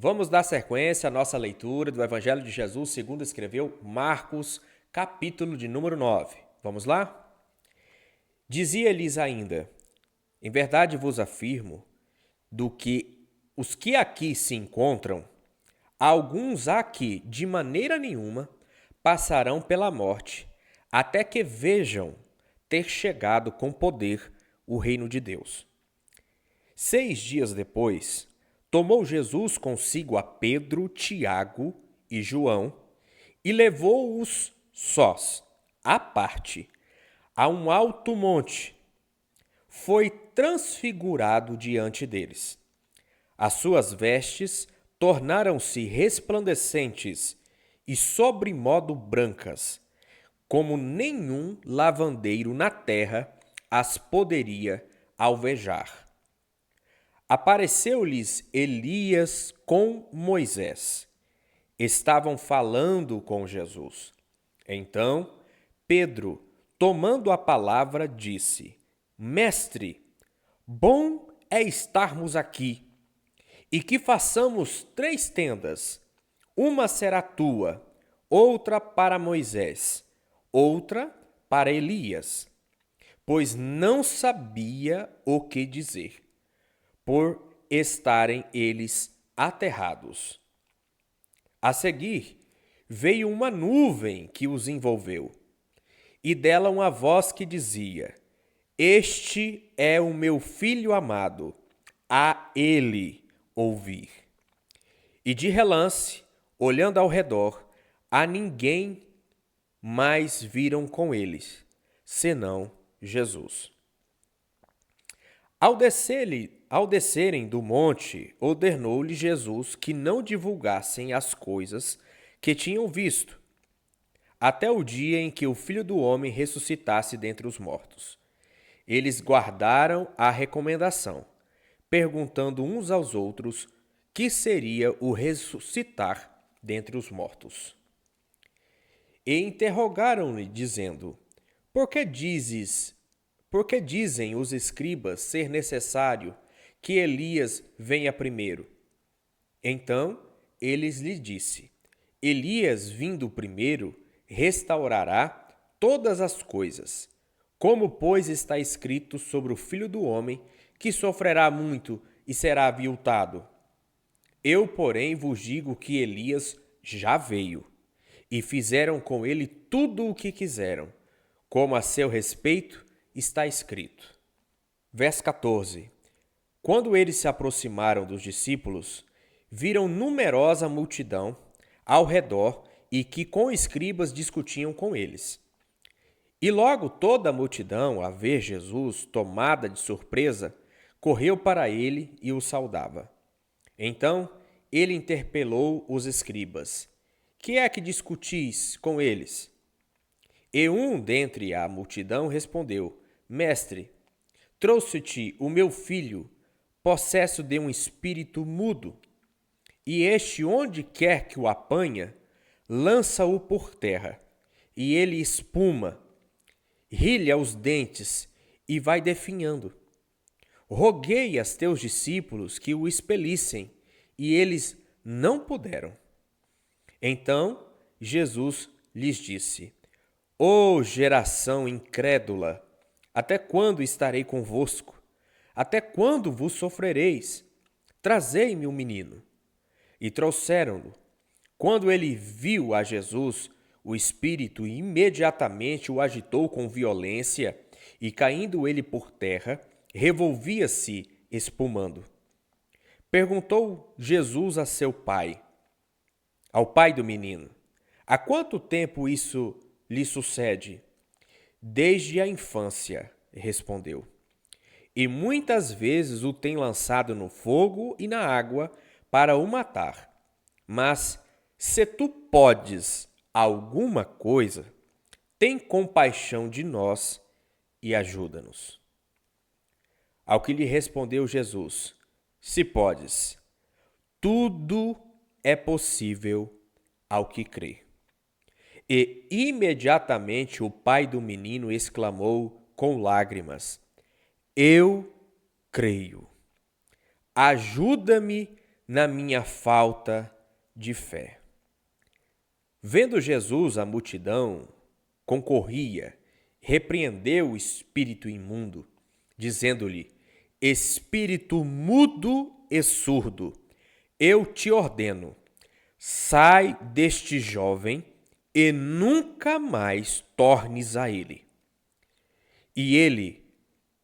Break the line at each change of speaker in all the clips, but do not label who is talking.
Vamos dar sequência à nossa leitura do Evangelho de Jesus segundo escreveu Marcos, capítulo de número 9. Vamos lá? Dizia-lhes ainda: Em verdade vos afirmo, do que os que aqui se encontram, alguns aqui de maneira nenhuma passarão pela morte, até que vejam ter chegado com poder o reino de Deus. 6 dias depois, tomou Jesus consigo a Pedro, Tiago e João e levou-os sós, à parte, a um alto monte. Foi transfigurado diante deles. As suas vestes tornaram-se resplandecentes e sobremodo brancas, como nenhum lavandeiro na terra as poderia alvejar. Apareceu-lhes Elias com Moisés. Estavam falando com Jesus. Então, Pedro, tomando a palavra, disse: Mestre, bom é estarmos aqui, e que façamos 3 tendas. Uma será tua, outra para Moisés, outra para Elias. Pois não sabia o que dizer, por estarem eles aterrados. A seguir, veio uma nuvem que os envolveu, e dela uma voz que dizia: Este é o meu filho amado, a ele ouvir. E de relance, olhando ao redor, a ninguém mais viram com eles, senão Jesus. Ao descerem do monte, ordenou-lhe Jesus que não divulgassem as coisas que tinham visto, até o dia em que o Filho do Homem ressuscitasse dentre os mortos. Eles guardaram a recomendação, perguntando uns aos outros que seria o ressuscitar dentre os mortos. E interrogaram-lhe, dizendo: Por que dizem os escribas ser necessário que Elias venha primeiro? Então eles lhe disse: Elias, vindo primeiro, restaurará todas as coisas. Como, pois, está escrito sobre o Filho do Homem, que sofrerá muito e será aviltado? Eu, porém, vos digo que Elias já veio, e fizeram com ele tudo o que quiseram, como a seu respeito está escrito. Verso 14. Quando eles se aproximaram dos discípulos, viram numerosa multidão ao redor e que com escribas discutiam com eles. E logo toda a multidão, a ver Jesus, tomada de surpresa, correu para ele e o saudava. Então ele interpelou os escribas: Que é que discutis com eles? E um dentre a multidão respondeu: Mestre, trouxe-te o meu filho, possesso de um espírito mudo, e este, onde quer que o apanha, lança-o por terra, e ele espuma, rilha os dentes e vai definhando. Roguei a teus discípulos que o expelissem, e eles não puderam. Então Jesus lhes disse: Ó geração incrédula, até quando estarei convosco? Até quando vos sofrereis? Trazei-me o menino. E trouxeram-no. Quando ele viu a Jesus, o espírito imediatamente o agitou com violência, e caindo ele por terra, revolvia-se espumando. Perguntou Jesus a seu pai, ao pai do menino: Há quanto tempo isso lhe sucede? Desde a infância, respondeu. E muitas vezes o tem lançado no fogo e na água para o matar. Mas se tu podes alguma coisa, tem compaixão de nós e ajuda-nos. Ao que lhe respondeu Jesus: Se podes, tudo é possível ao que crê. E imediatamente o pai do menino exclamou com lágrimas: Eu creio. Ajuda-me na minha falta de fé. Vendo Jesus a multidão concorria, repreendeu o espírito imundo, dizendo-lhe: Espírito mudo e surdo, eu te ordeno, sai deste jovem e nunca mais tornes a ele. E ele,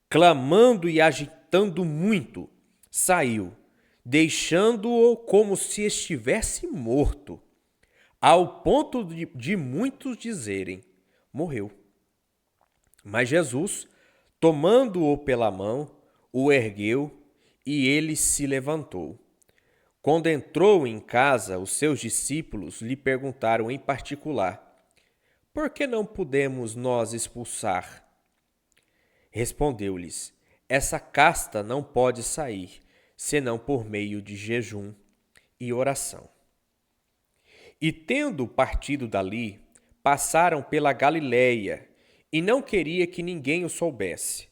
clamando e agitando muito, saiu, deixando-o como se estivesse morto, ao ponto de muitos dizerem: morreu. Mas Jesus, tomando-o pela mão, o ergueu e ele se levantou. Quando entrou em casa, os seus discípulos lhe perguntaram em particular: por que não pudemos nós expulsar? Respondeu-lhes: essa casta não pode sair, senão por meio de jejum e oração. E tendo partido dali, passaram pela Galiléia, e não queria que ninguém o soubesse,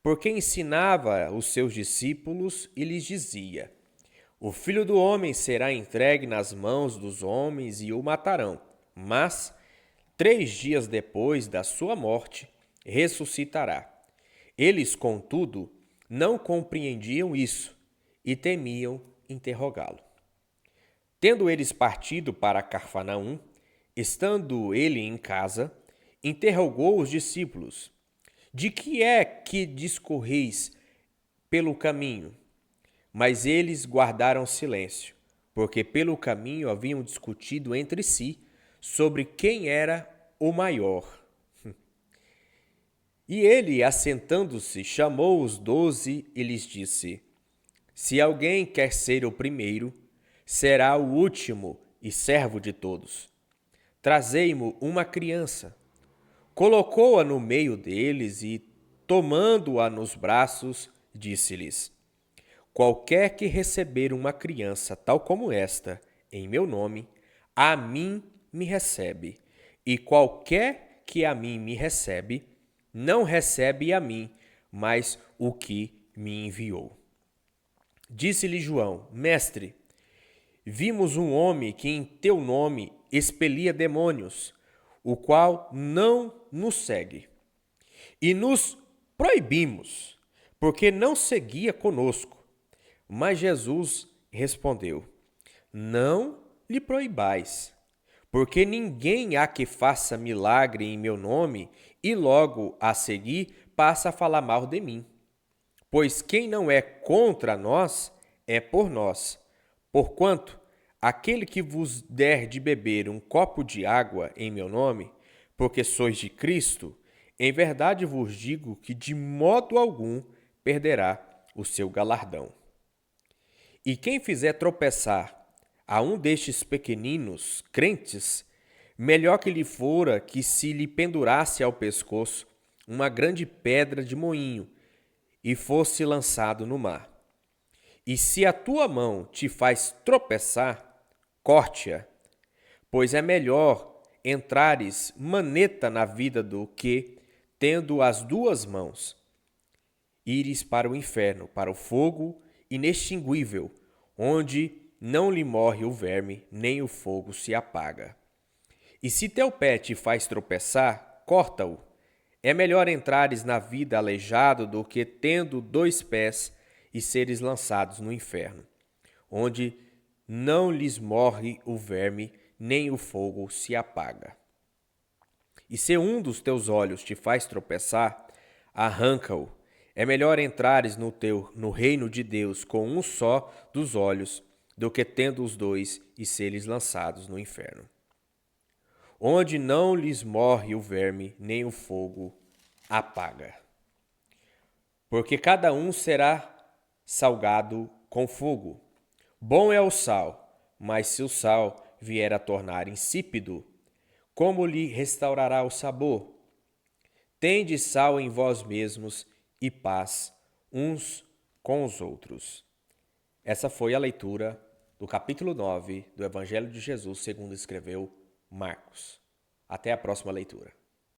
porque ensinava os seus discípulos e lhes dizia: o Filho do Homem será entregue nas mãos dos homens e o matarão, mas 3 dias depois da sua morte ressuscitará. Eles, contudo, não compreendiam isso e temiam interrogá-lo. Tendo eles partido para Cafarnaum, estando ele em casa, interrogou os discípulos: de que é que discorreis pelo caminho? Mas eles guardaram silêncio, porque pelo caminho haviam discutido entre si sobre quem era o maior. E ele, assentando-se, chamou os 12 e lhes disse: se alguém quer ser o primeiro, será o último e servo de todos. Trazei-mo uma criança. Colocou-a no meio deles e, tomando-a nos braços, disse-lhes: qualquer que receber uma criança tal como esta, em meu nome, a mim me recebe. E qualquer que a mim me recebe, não recebe a mim, mas o que me enviou. Disse-lhe João: mestre, vimos um homem que em teu nome expelia demônios, o qual não nos segue. E nos proibimos, porque não seguia conosco. Mas Jesus respondeu: não lhe proibais, porque ninguém há que faça milagre em meu nome e logo a seguir passa a falar mal de mim. Pois quem não é contra nós é por nós. Porquanto, aquele que vos der de beber um copo de água em meu nome, porque sois de Cristo, em verdade vos digo que de modo algum perderá o seu galardão. E quem fizer tropeçar a um destes pequeninos crentes, melhor que lhe fora que se lhe pendurasse ao pescoço uma grande pedra de moinho e fosse lançado no mar. E se a tua mão te faz tropeçar, corte-a, pois é melhor entrares maneta na vida do que, tendo as 2 mãos, ires para o inferno, para o fogo inextinguível, onde não lhe morre o verme, nem o fogo se apaga. E se teu pé te faz tropeçar, corta-o. É melhor entrares na vida aleijado do que tendo 2 pés e seres lançados no inferno, onde não lhes morre o verme, nem o fogo se apaga. E se um dos teus olhos te faz tropeçar, arranca-o. É melhor entrares no reino de Deus com um só dos olhos, do que tendo os 2 e seres lançados no inferno, onde não lhes morre o verme, nem o fogo apaga. Porque cada um será salgado com fogo. Bom é o sal, mas se o sal vier a tornar insípido, como lhe restaurará o sabor? Tende sal em vós mesmos e paz uns com os outros. Essa foi a leitura do capítulo 9 do Evangelho de Jesus segundo escreveu Marcos. Até a próxima leitura.